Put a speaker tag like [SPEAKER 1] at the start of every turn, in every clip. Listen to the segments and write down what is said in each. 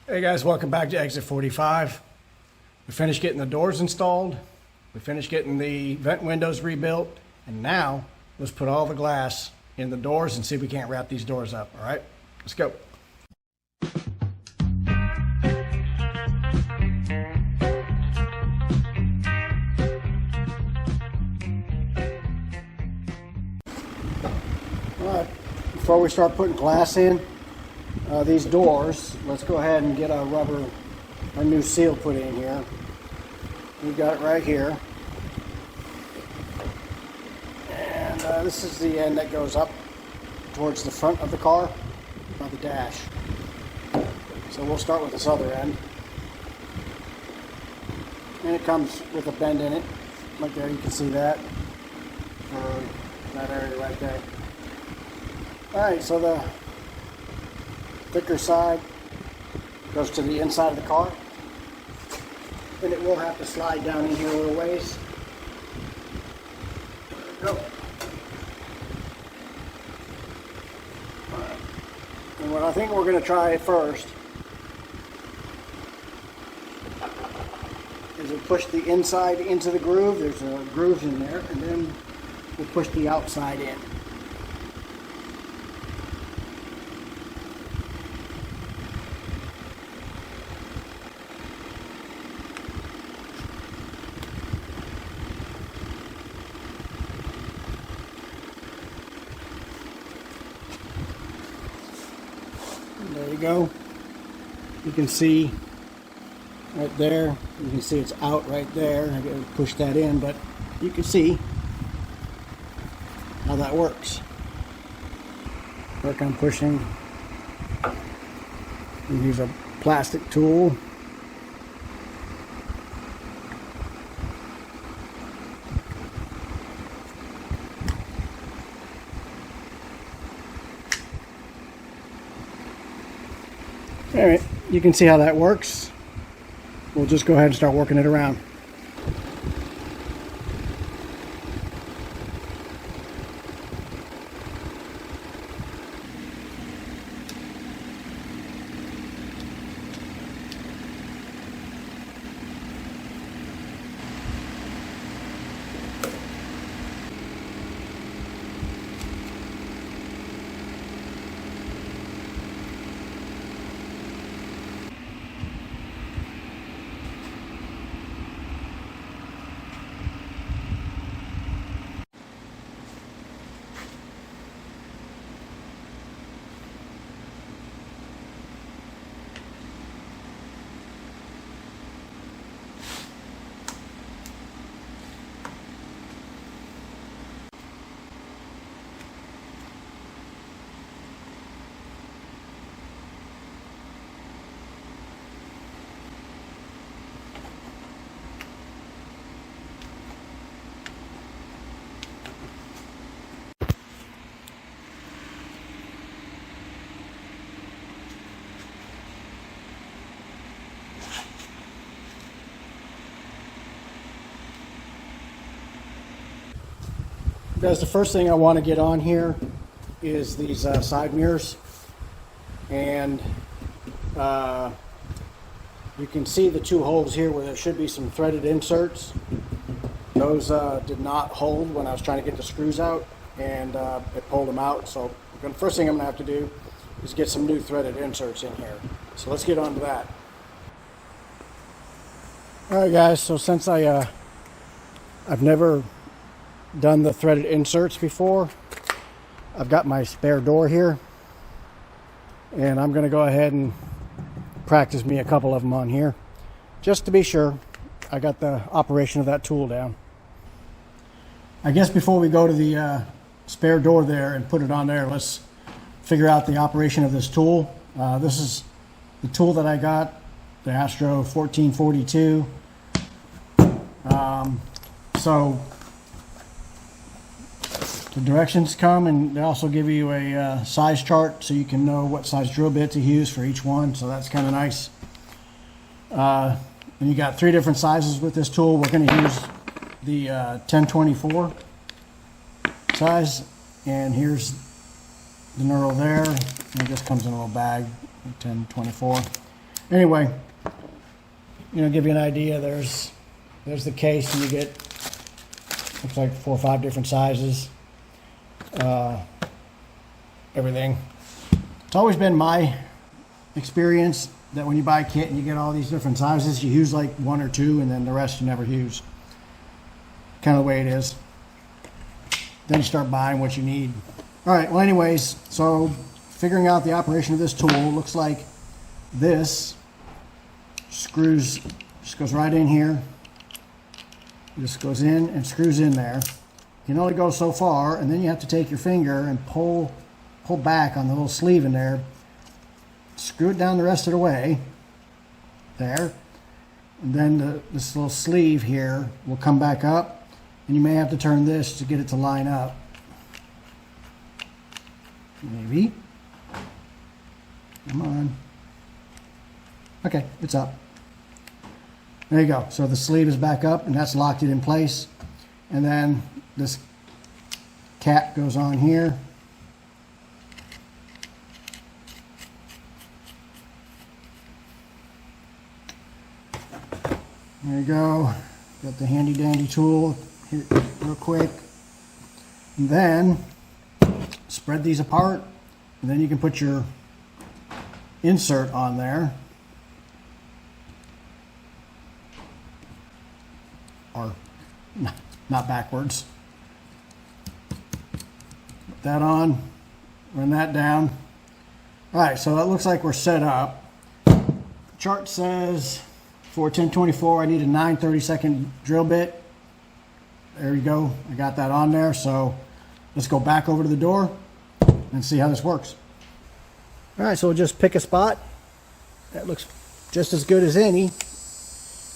[SPEAKER 1] Hey guys, welcome back to Exit 45. We finished getting the doors installed. We finished getting the vent windows rebuilt. And now let's put all the glass in the doors and see if we can't wrap these doors up. All right, let's go. All right, before we start putting glass in these doors, let's go ahead and get our new seal put in here. We've got it right here. And this is the end that goes up towards the front of the car, by the dash. So we'll start with this other end. And it comes with a bend in it. Like there, you can see that. For that area right there. Alright, so the thicker side goes to the inside of the car. And it will have to slide down in here a little ways. There we go. Alright. And what I think we're going to try first is we'll push the inside into the groove. There's grooves in there. And then we'll push the outside in. There you go. You can see right there. You can see it's out right there. I gotta push that in, but you can see how that works. Work on pushing. You use a plastic tool. Alright, you can see how that works. We'll just go ahead and start working it around. Guys, the first thing I want to get on here is these side mirrors, and you can see the two holes here where there should be some threaded inserts. Those did not hold when I was trying to get the screws out, and it pulled them out. So the first thing I'm going to have to do is get some new threaded inserts in here. So let's get on to that. Alright guys, so since I've never done the threaded inserts before, I've got my spare door here, and I'm going to go ahead and practice me a couple of them on here just to be sure I got the operation of that tool down. I guess before we go to the spare door there and put it on there, let's figure out the operation of this tool. This is the tool that I got, the Astro 1442. So the directions come, and they also give you a size chart so you can know what size drill bit to use for each one, so that's kind of nice. And you got 3 different sizes with this tool. We're going to use the 1024 size, and here's the knurl there, and it just comes in a little bag, 1024. Anyway, give you an idea. There's the case, and you get, looks like 4 or 5 different sizes. Everything. It's always been my experience that when you buy a kit and you get all these different sizes, you use like 1 or 2, and then the rest you never use. Kind of the way it is. Then you start buying what you need. All right, well anyways, so figuring out the operation of this tool, looks like this screws, just goes right in here. Just goes in and screws in there. You can only go so far, and then you have to take your finger and pull back on the little sleeve in there. Screw it down the rest of the way. There. And then this little sleeve here will come back up, and you may have to turn this to get it to line up. Maybe. Come on. Okay, it's up. There you go. So the sleeve is back up, and that's locked it in place. And then this cap goes on here. There you go. Got the handy dandy tool here real quick. And then spread these apart, and then you can put your insert on there. Or not backwards. Put that on, run that down. All right, so it looks like we're set up. The chart says for 1024 I need a 9/32 drill bit. There you go, I got that on there. So let's go back over to the door and see how this works. All right, so we'll just pick a spot that looks just as good as any.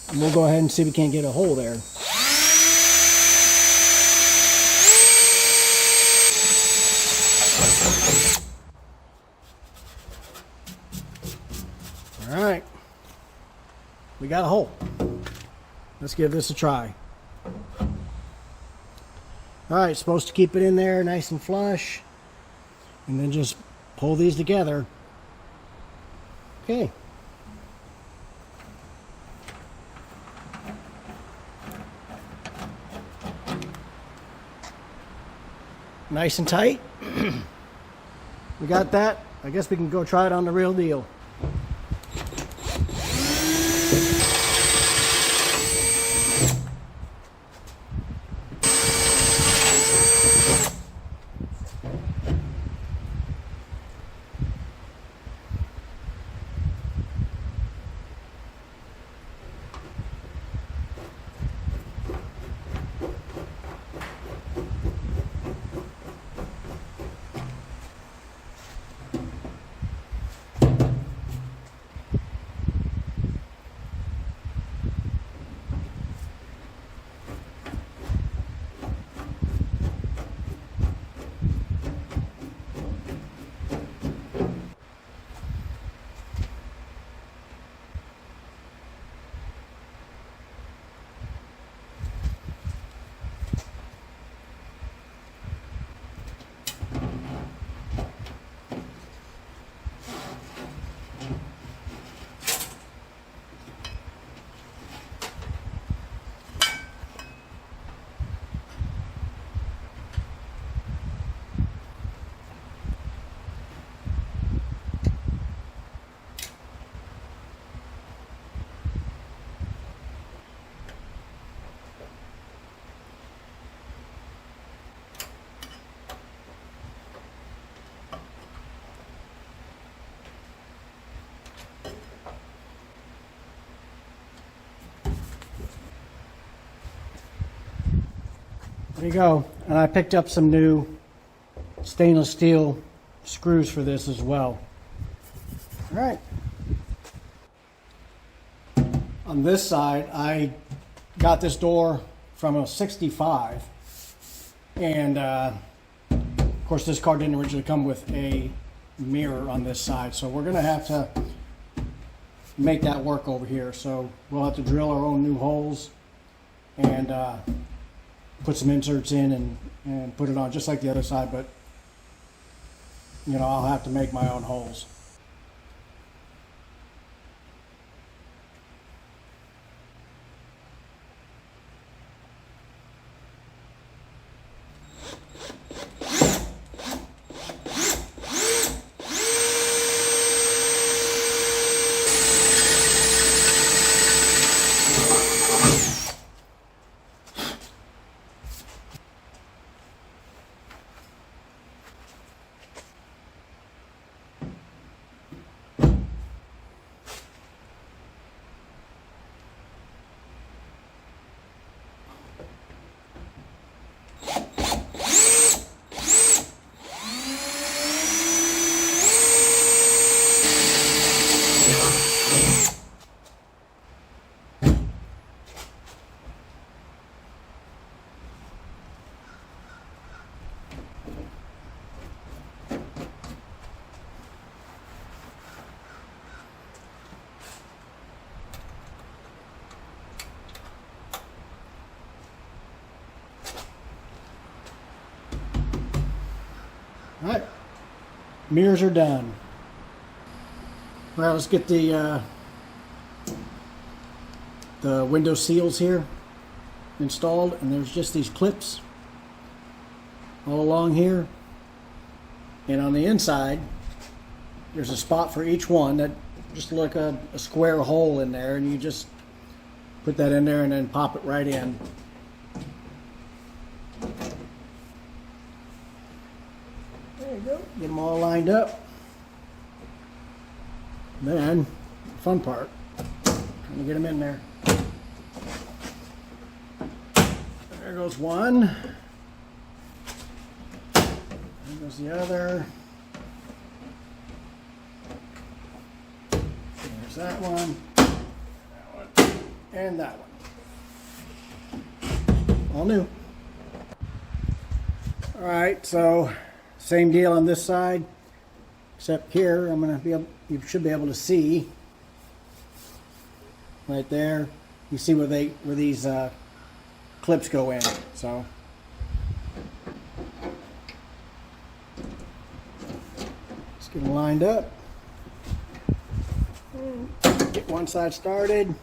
[SPEAKER 1] And we'll go ahead and see if we can't get a hole there. All right, we got a hole. Let's give this a try. All right, supposed to keep it in there nice and flush, and then just pull these together. Okay. Nice and tight. We got that. I guess we can go try it on the real deal. There you go. And I picked up some new stainless steel screws for this as well. All right. On this side, I got this door from a 65. And of course, this car didn't originally come with a mirror on this side. So we're going to have to make that work over here. So we'll have to drill our own new holes and put some inserts in and put it on just like the other side, but I'll have to make my own holes. Mirrors are done. Well, let's get the window seals here installed, and there's just these clips all along here, and on the inside there's a spot for each one that just like a square hole in there, and you just put that in there and then pop it right in. There you go. Get them all lined up. Then, the fun part, trying to get them in there. There goes one. There goes the other. There's that one, and that one. All new. All right, so same deal on this side, except here I'm gonna be able, you should be able to see right there. You see where these clips go in. So let's get them lined up. Get one side started.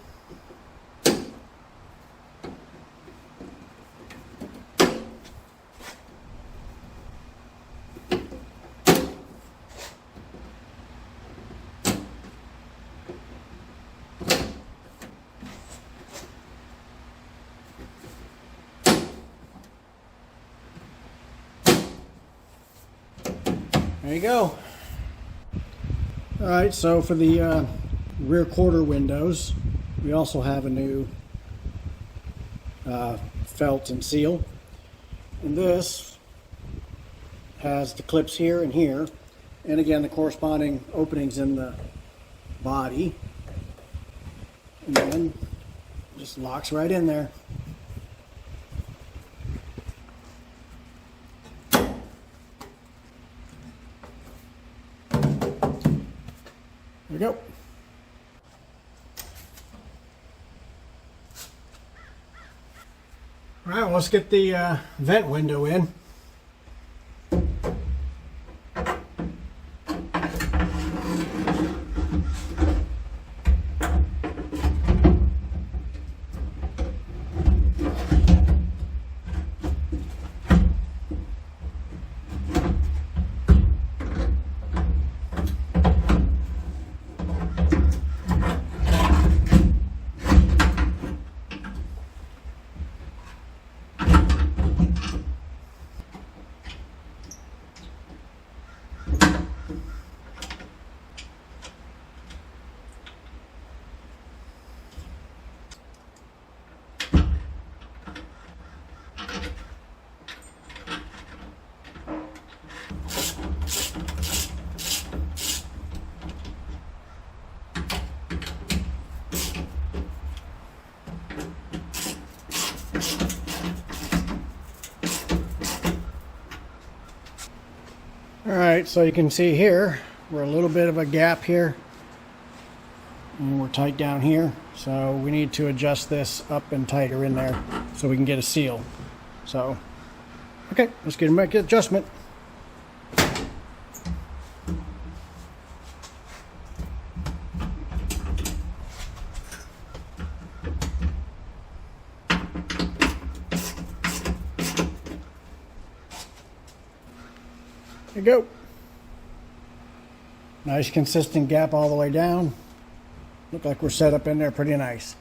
[SPEAKER 1] There you go. All right, so for the rear quarter windows, we also have a new felt and seal, and this has the clips here and here, and again the corresponding openings in the body, and then just locks right in there. There we go. All right, well, let's get the vent window in. Alright, so you can see here, we're a little bit of a gap here, and we're tight down here, so we need to adjust this up and tighter in there so we can get a seal. So, okay, let's get a make adjustment. There you go. Nice consistent gap all the way down. Look like we're set up in there pretty nice.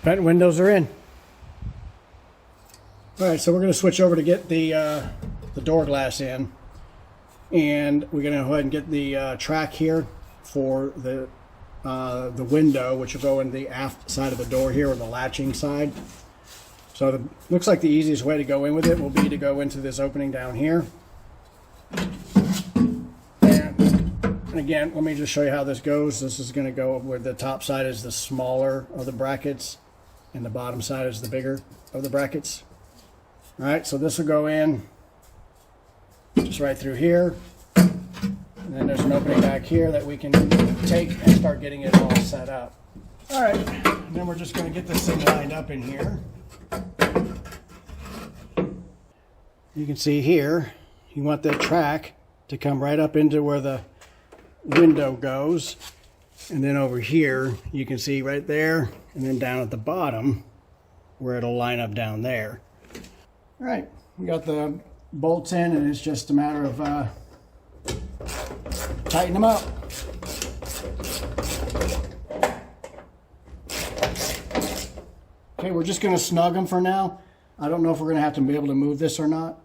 [SPEAKER 1] Vent windows are in. All right, so we're going to switch over to get the door glass in, and we're going to go ahead and get the track here for the window, which will go in the aft side of the door here, or the latching side. So looks like the easiest way to go in with it will be to go into this opening down here. And again, let me just show you how this goes. This is going to go where the top side is the smaller of the brackets and the bottom side is the bigger of the brackets. All right, so this will go in just right through here. And then there's an opening back here that we can take and start getting it all set up. All right, and then we're just going to get this thing lined up in here. You can see here, you want that track to come right up into where the window goes. And then over here, you can see right there, and then down at the bottom, where it'll line up down there. All right, we got the bolts in, and it's just a matter of tighten them up. Okay, we're just going to snug them for now. I don't know if we're going to have to be able to move this or not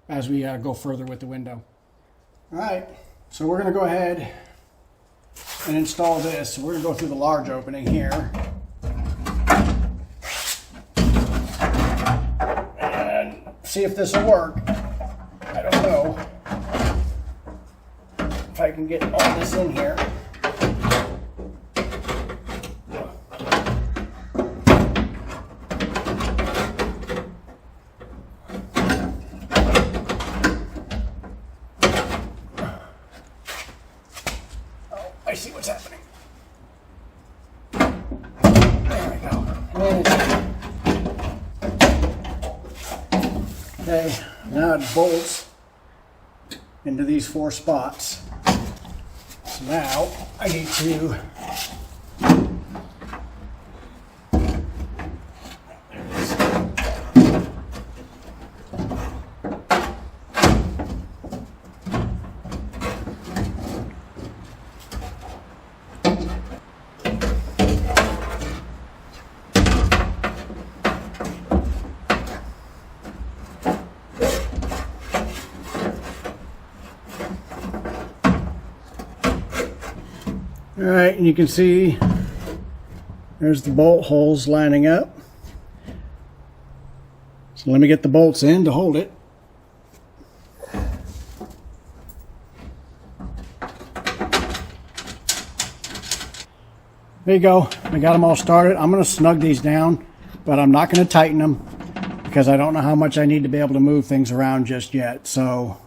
[SPEAKER 1] as we go further with the window. All right, so we're going to go ahead and install this. So we're going to go through the large opening here. And see if this will work. I don't know if I can get all this in here. Oh, I see what's happening. There we go. Okay, now it bolts into these 4 spots. So now I need to all right, and you can see there's the bolt holes lining up. So let me get the bolts in to hold it. There you go. I got them all started. I'm going to snug these down, but I'm not going to tighten them because I don't know how much I need to be able to move things around just yet. So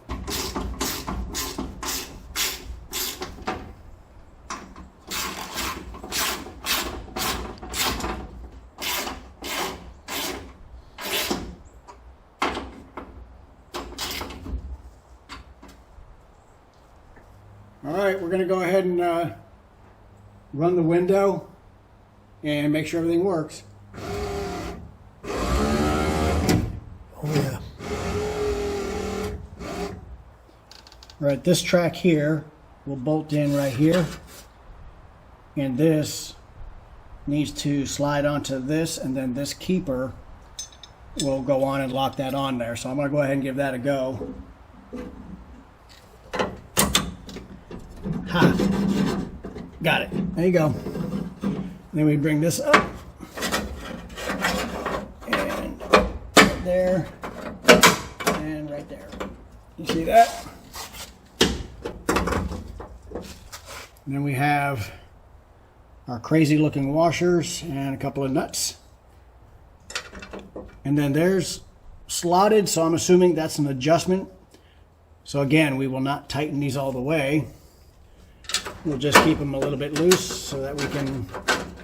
[SPEAKER 1] all right, we're going to go ahead and run the window and make sure everything works. Oh yeah. All right, this track here will bolt in right here, and this needs to slide onto this, and then this keeper will go on and lock that on there. So I'm going to go ahead and give that a go. Ha! Got it. There you go. Then we bring this up. And right there. And right there. You see that? And then we have our crazy looking washers and a couple of nuts. And then there's slotted, so I'm assuming that's an adjustment. So again, we will not tighten these all the way. We'll just keep them a little bit loose so that we can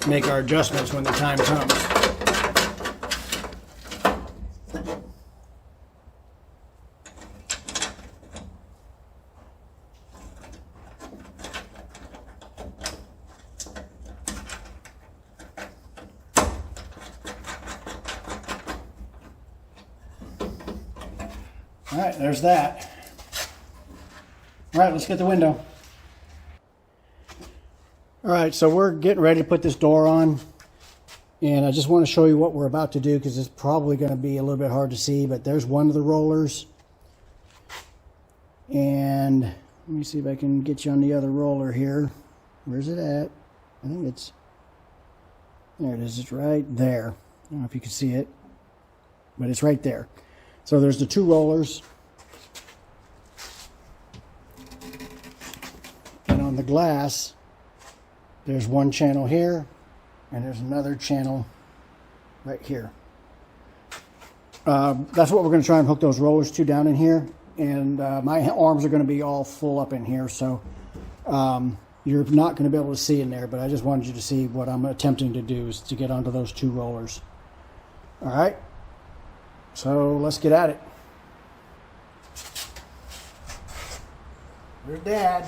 [SPEAKER 1] make our adjustments when the time comes. All right, there's that. All right, let's get the window. All right, so we're getting ready to put this door on, and I just want to show you what we're about to do because it's probably going to be a little bit hard to see, but there's one of the rollers, and let me see if I can get you on the other roller here. Where's it at? I think it's, there it is, it's right there. I don't know if you can see it. but it's right there. So there's the 2 rollers. And on the glass, there's 1 channel here, and there's another channel right here. That's what we're going to try and hook those rollers to down in here. And my arms are going to be all full up in here, so you're not going to be able to see in there, but I just wanted you to see what I'm attempting to do is to get onto those 2 rollers. All right, so let's get at it. Where's Dad?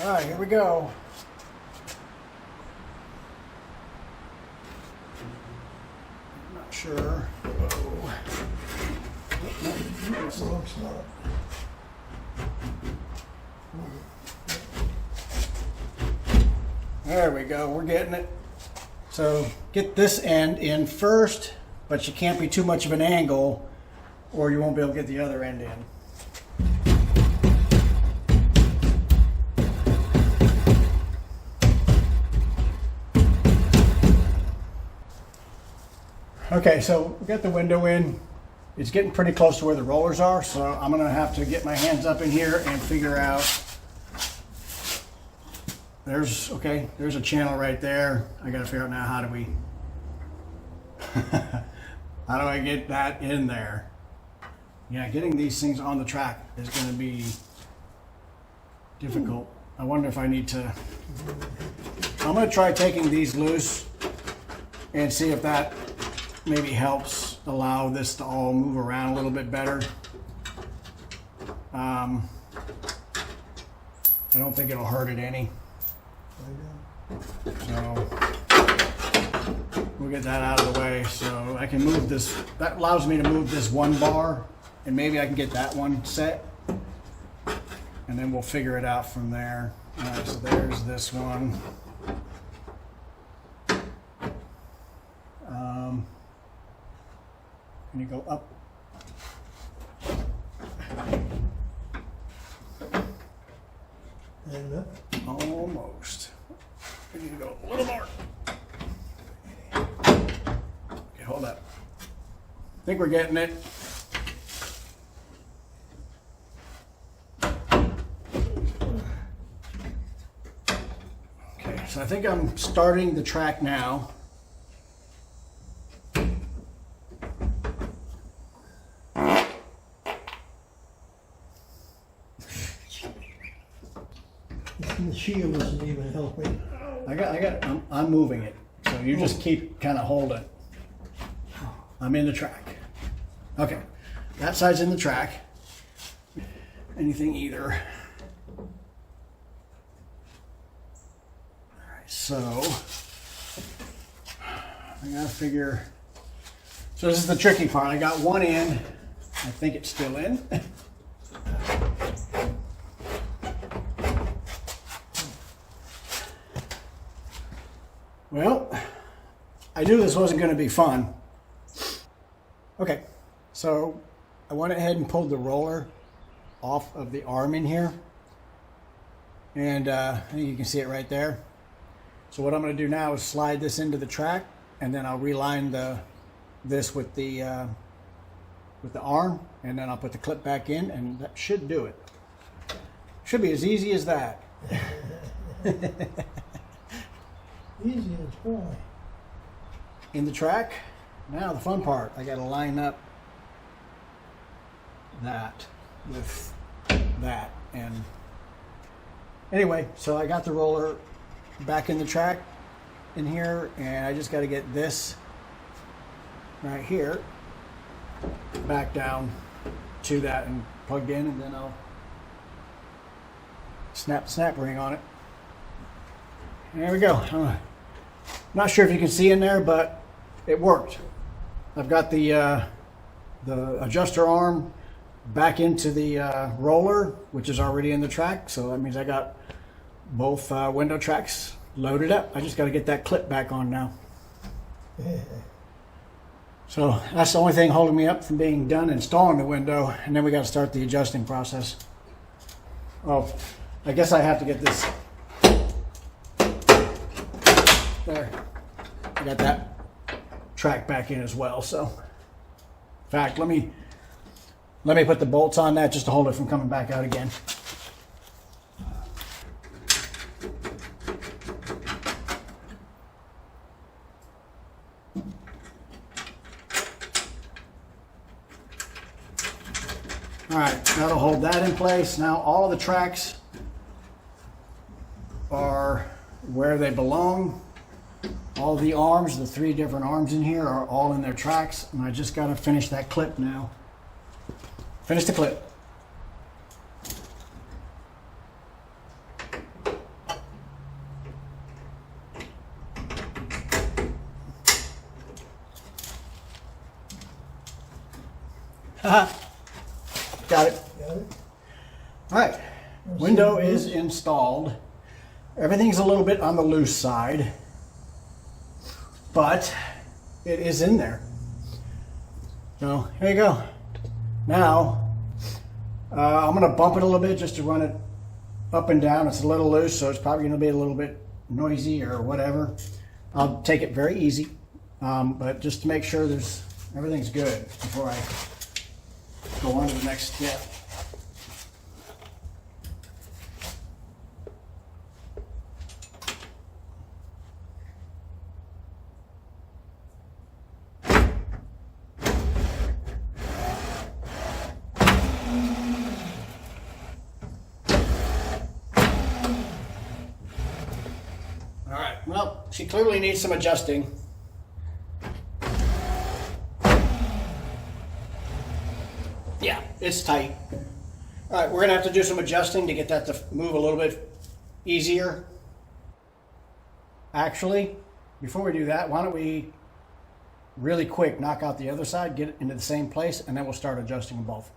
[SPEAKER 1] All right, here we go. I'm not sure. Whoa. There we go, we're getting it. So get this end in first, but you can't be too much of an angle or you won't be able to get the other end in. Okay, so we got the window in. It's getting pretty close to where the rollers are, so I'm gonna have to get my hands up in here and figure out. There's a channel right there. I gotta figure out now how do I get that in there? Yeah, getting these things on the track is gonna be difficult. I wonder if I need to, I'm gonna try taking these loose and see if that maybe helps allow this to all move around a little bit better. I don't think it'll hurt it any. So we'll get that out of the way so I can move this. That allows me to move this 1 bar and maybe I can get that one set and then we'll figure it out from there. All right, so there's this one. Can you go up?
[SPEAKER 2] And up.
[SPEAKER 1] Almost. We need to go a little more. Okay, hold up. I think we're getting it. Okay, so I think I'm starting the track now.
[SPEAKER 2] The shield isn't even helping.
[SPEAKER 1] I'm moving it. So you just keep kind of holding. I'm in the track. Okay, that side's in the track. Anything either. All right, so I gotta figure. So this is the tricky part. I got one in. I think it's still in. Well, I knew this wasn't going to be fun. Okay, so I went ahead and pulled the roller off of the arm in here. And I think you can see it right there. So what I'm going to do now is slide this into the track, and then I'll reline this with the arm, and then I'll put the clip back in, and that should do it. Should be as easy as that.
[SPEAKER 2] Easy as pie.
[SPEAKER 1] In the track. Now the fun part, I got to line up that with that. And anyway, so I got the roller back in the track in here, and I just got to get this right here back down to that and plugged in, and then I'll snap the snap ring on it. There we go. I'm not sure if you can see in there, but it worked. I've got the adjuster arm back into the roller, which is already in the track. So that means I got both window tracks loaded up. I just got to get that clip back on now. So that's the only thing holding me up from being done installing the window, and then we got to start the adjusting process. Oh, I guess I have to get this there. I got that track back in as well. So, in fact, let me put the bolts on that just to hold it from coming back out again. All right, that'll hold that in place. Now all the tracks are where they belong. All the arms, the 3 different arms in here, are all in their tracks, and I just gotta finish that clip now. Finish the clip. Haha. Got it.
[SPEAKER 2] Got it?
[SPEAKER 1] All right, window is installed. Everything's a little bit on the loose side, but it is in there. So here you go. Now, I'm gonna bump it a little bit just to run it up and down. It's a little loose, so it's probably gonna be a little bit noisy or whatever. I'll take it very easy, but just to make sure everything's good before I go on to the next step. All right, well, she clearly needs some adjusting. Yeah, it's tight. All right, we're gonna have to do some adjusting to get that to move a little bit easier. Actually, before we do that, why don't we really quick knock out the other side, get it into the same place, and then we'll start adjusting them both.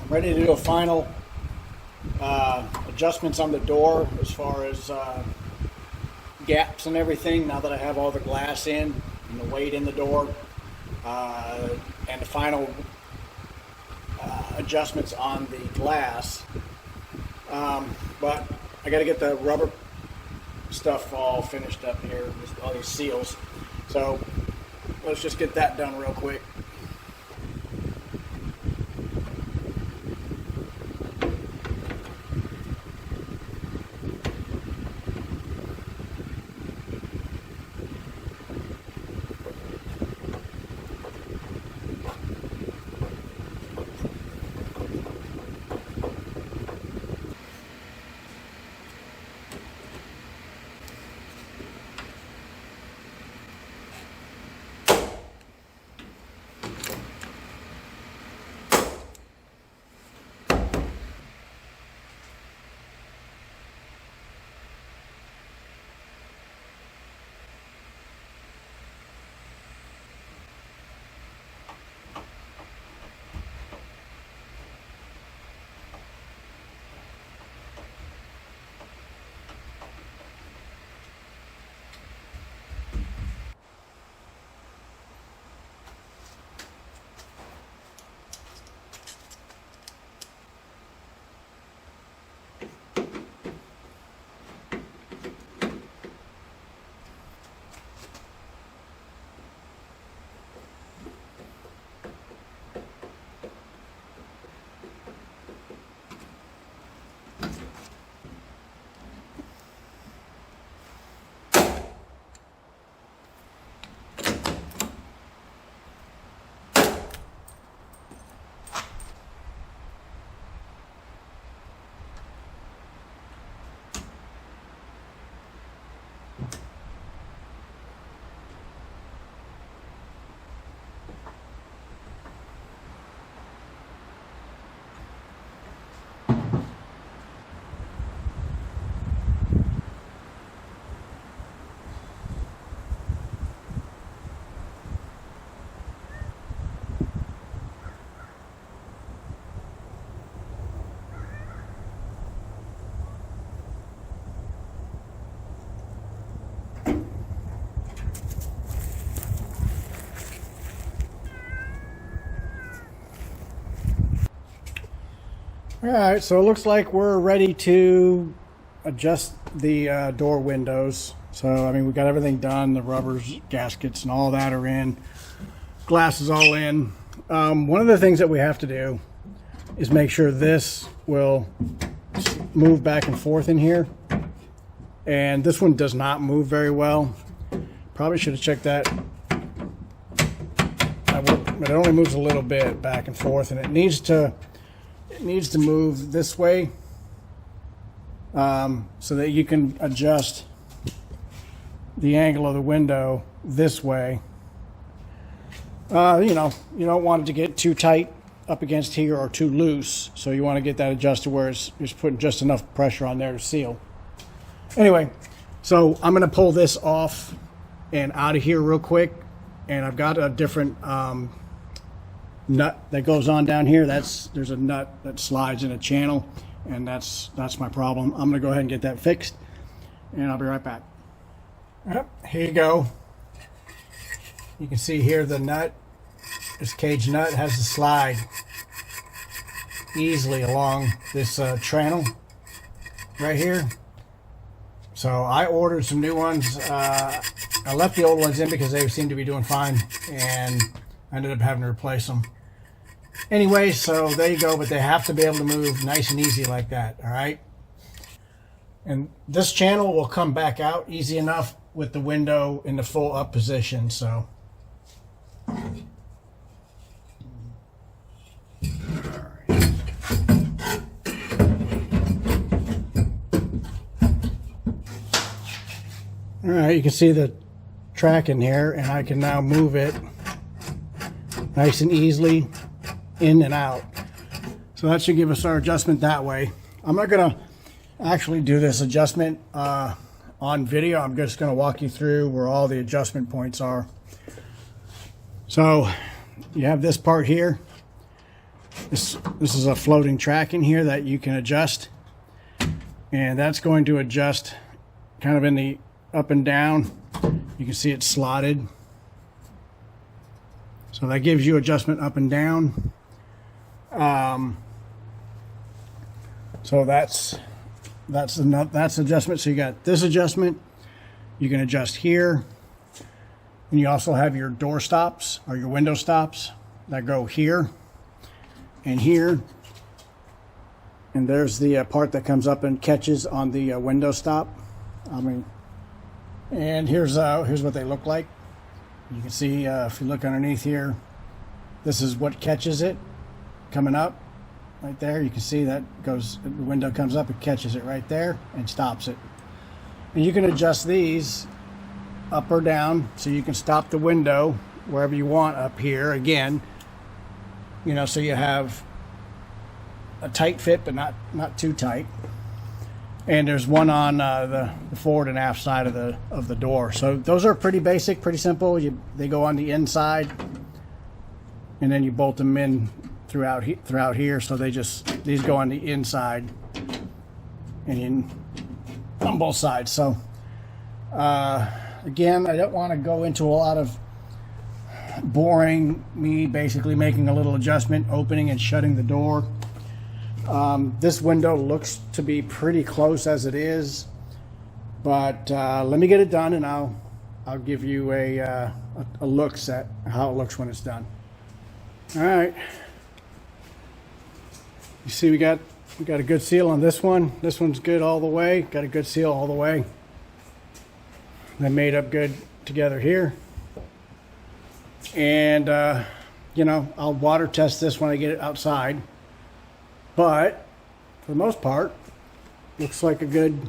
[SPEAKER 1] Ready to do a final adjustments on the door as far as gaps and everything, now that I have all the glass in and the weight in the door, and the final adjustments on the glass. But I got to get the rubber stuff all finished up here, all these seals. So let's just get that done real quick. All right, so it looks like we're ready to adjust the door windows. So, I mean, we got everything done. The rubbers, gaskets, and all that are in. Glass is all in. One of the things that we have to do is make sure this will move back and forth in here. And this one does not move very well. Probably should have checked that. But it only moves a little bit back and forth, and it needs to move this way, so that you can adjust the angle of the window this way. You know, you don't want it to get too tight up against here or too loose, so you want to get that adjusted where it's putting just enough pressure on there to seal. Anyway, so I'm going to pull this off and out of here real quick, and I've got a different nut that goes on down here. There's a nut that slides in a channel, and that's my problem. I'm gonna go ahead and get that fixed, and I'll be right back. Yep, here you go. You can see here the nut, this cage nut has to slide easily along this channel right here. So I ordered some new ones. I left the old ones in because they seemed to be doing fine, and I ended up having to replace them. Anyway, so there you go, but they have to be able to move nice and easy like that, all right? And this channel will come back out easy enough with the window in the full up position, so. All right, you can see the track in here, and I can now move it nice and easily in and out. So that should give us our adjustment that way. I'm not gonna actually do this adjustment on video. I'm just gonna walk you through where all the adjustment points are. So you have this part here. This is a floating track in here that you can adjust, and that's going to adjust kind of in the up and down. You can see it's slotted. So that gives you adjustment up and down. So that's adjustment. So you got this adjustment. You can adjust here. And you also have your door stops or your window stops that go here and here. And there's the part that comes up and catches on the window stop. And here's what they look like. You can see if you look underneath here, this is what catches it coming up right there. You can see that goes, the window comes up and catches it right there and stops it. And you can adjust these up or down, so you can stop the window wherever you want up here. Again, you know, so you have a tight fit, but not too tight. And there's one on the forward and aft side of the door. So those are pretty basic, pretty simple. They go on the inside, and then you bolt them in throughout here. So these go on the inside and on both sides. So again, I don't want to go into a lot of boring me basically making a little adjustment, opening and shutting the door. This window looks to be pretty close as it is, but let me get it done, and I'll give you a look at how it looks when it's done. All right. You see, we got a good seal on this one. This one's good all the way. Got a good seal all the way. They made up good together here. And you know, I'll water test this when I get it outside. But for the most part, looks like a good.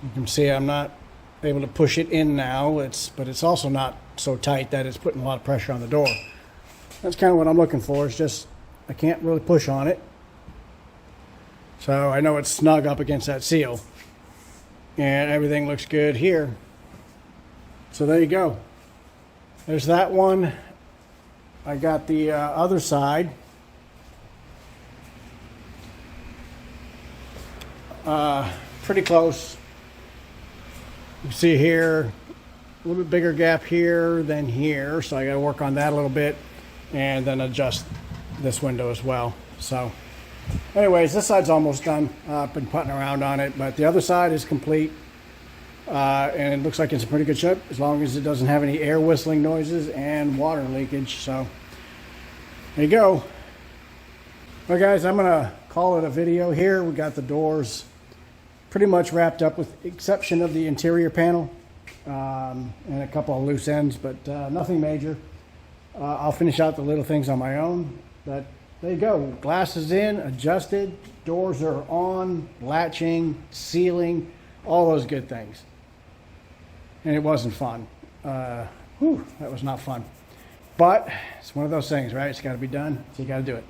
[SPEAKER 1] You can see I'm not able to push it in now. But it's also not so tight that it's putting a lot of pressure on the door. That's kind of what I'm looking for. It's just I can't really push on it. So I know it's snug up against that seal. And everything looks good here. So there you go. There's that one. I got the other side. Pretty close. You see here, a little bit bigger gap here than here, so I got to work on that a little bit, and then adjust this window as well. So anyways, this side's almost done. I've been putting around on it, but the other side is complete, and it looks like it's in pretty good shape as long as it doesn't have any air whistling noises and water leakage. So there you go. Well guys, I'm gonna call it a video here. We got the doors pretty much wrapped up with exception of the interior panel, and a couple of loose ends, but nothing major. I'll finish out the little things on my own, but there you go. Glass is in, adjusted, doors are on, latching, sealing, all those good things. And it wasn't fun. That was not fun. But it's one of those things, right? It's got to be done, so you got to do it.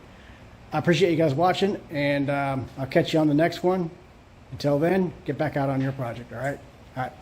[SPEAKER 1] I appreciate you guys watching, and I'll catch you on the next one. Until then, get back out on your project, all right? All right.